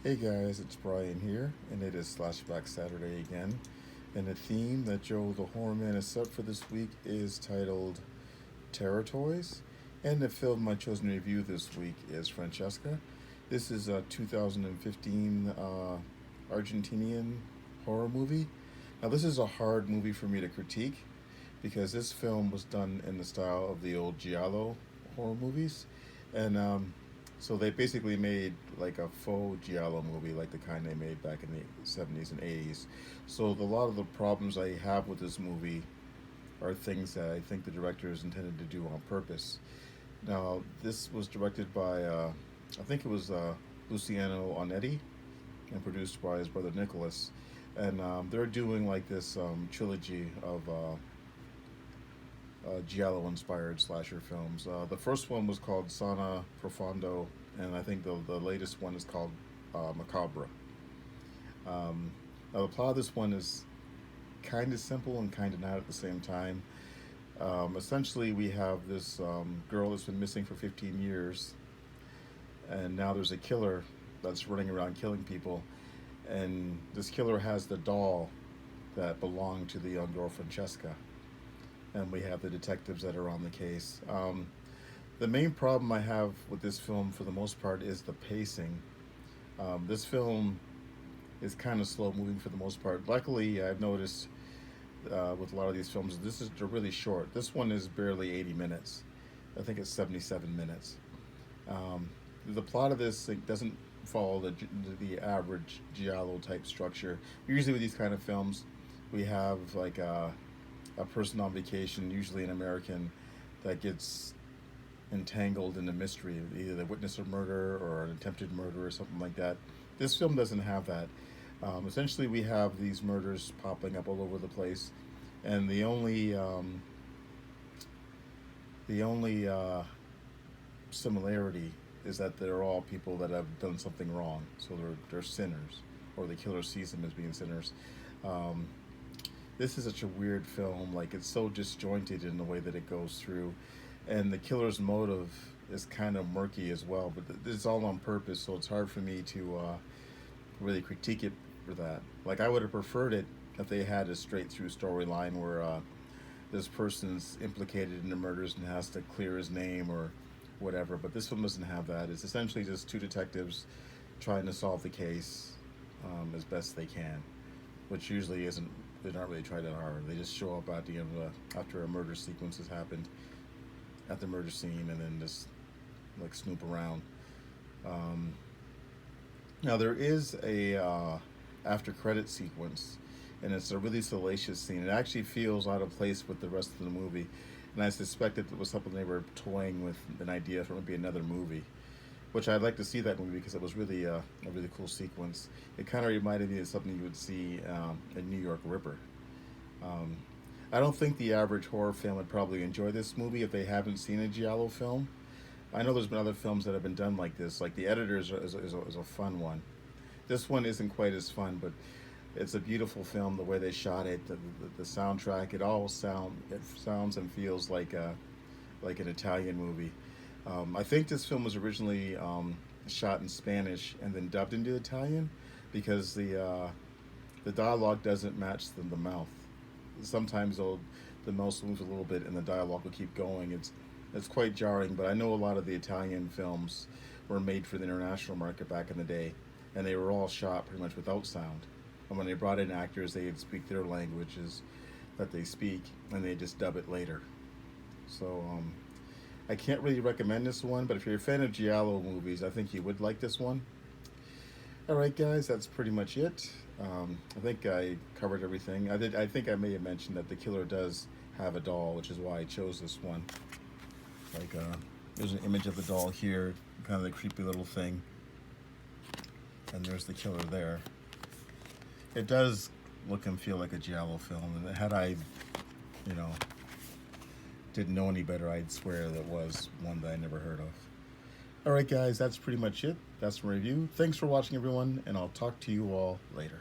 Hey guys, it's Brian here, and it is Slashback Saturday again. And the theme that Joe the Horror Man has set for this week is titled Terror Toys. And the film I chosen to review this week is Francesca. This is a 2015 Argentinian horror movie. Now, this is a hard movie for me to critique because this film was done in the style of the old Giallo horror movies. And so they basically made like a faux Giallo movie, like the kind they made back in the 70s and 80s. So a lot of the problems I have with this movie are things that I think the directors intended to do on purpose. Now, this was directed by, I think it was Luciano Onetti, and produced by his brother Nicholas. And they're doing like this trilogy of Giallo-inspired slasher films. The first one was called Sana Profondo, and I think the latest one is called Macabre. Now the plot of this one is kind of simple and kind of not at the same time. Essentially, we have this girl that's been missing for 15 years, and now there's a killer that's running around killing people. And this killer has the doll that belonged to the young girl Francesca. And we have the detectives that are on the case. The main problem I have with this film, for the most part, is the pacing. This film is kind of slow moving for the most part. Luckily, I've noticed with a lot of these films, they're really short. This one is barely 80 minutes. I think it's 77 minutes. The plot of this doesn't follow the average giallo type structure. Usually with these kind of films, we have like a person on vacation, usually an American, that gets entangled in a mystery, either they witness a murder or an attempted murder or something like that. This film doesn't have that. Essentially, we have these murders popping up all over the place, and the only similarity is that they're all people that have done something wrong, so they're sinners, or the killer sees them as being sinners. Um, this is such a weird film. Like, it's so disjointed in the way that it goes through, and the killer's motive is kind of murky as well. But it's all on purpose, so it's hard for me to really critique it for that. Like, I would have preferred it if they had a straight through storyline where this person's implicated in the murders and has to clear his name or whatever. But this film doesn't have that. It's essentially just two detectives trying to solve the case as best they can, which usually isn't. They're not really trying that hard. They just show up at the end of after a murder sequence has happened at the murder scene, and then just like snoop around. Um, Now there is a after credit sequence, and it's a really salacious scene. It actually feels out of place with the rest of the movie, and I suspect that it was something they were toying with, an idea for maybe another movie, which I'd like to see that movie because it was really a really cool sequence. It kind of reminded me of something you would see in New York Ripper. Um, I don't think the average horror fan would probably enjoy this movie if they haven't seen a giallo film. I know there's been other films that have been done like this, like The Editors is a fun one. This one isn't quite as fun, but it's a beautiful film. The way they shot it, the soundtrack, it sounds and feels like an Italian movie. I think this film was originally shot in Spanish and then dubbed into Italian because the dialogue doesn't match the mouth. Sometimes the mouth moves a little bit and the dialogue will keep going. It's quite jarring, but I know a lot of the Italian films were made for the international market back in the day, and they were all shot pretty much without sound. And when they brought in actors, they'd speak their languages that they speak, and they just dub it later. So I can't really recommend this one, but if you're a fan of giallo movies, I think you would like this one. All right, guys, that's pretty much it. I think I covered everything. I think I may have mentioned that the killer does have a doll, which is why I chose this one. Like, there's an image of the doll here, kind of the creepy little thing, and there's the killer there. It does look and feel like a giallo film, and had I, you know, didn't know any better, I'd swear that was one that I never heard of. All right, guys, that's pretty much it. That's my review. Thanks for watching, everyone, and I'll talk to you all later.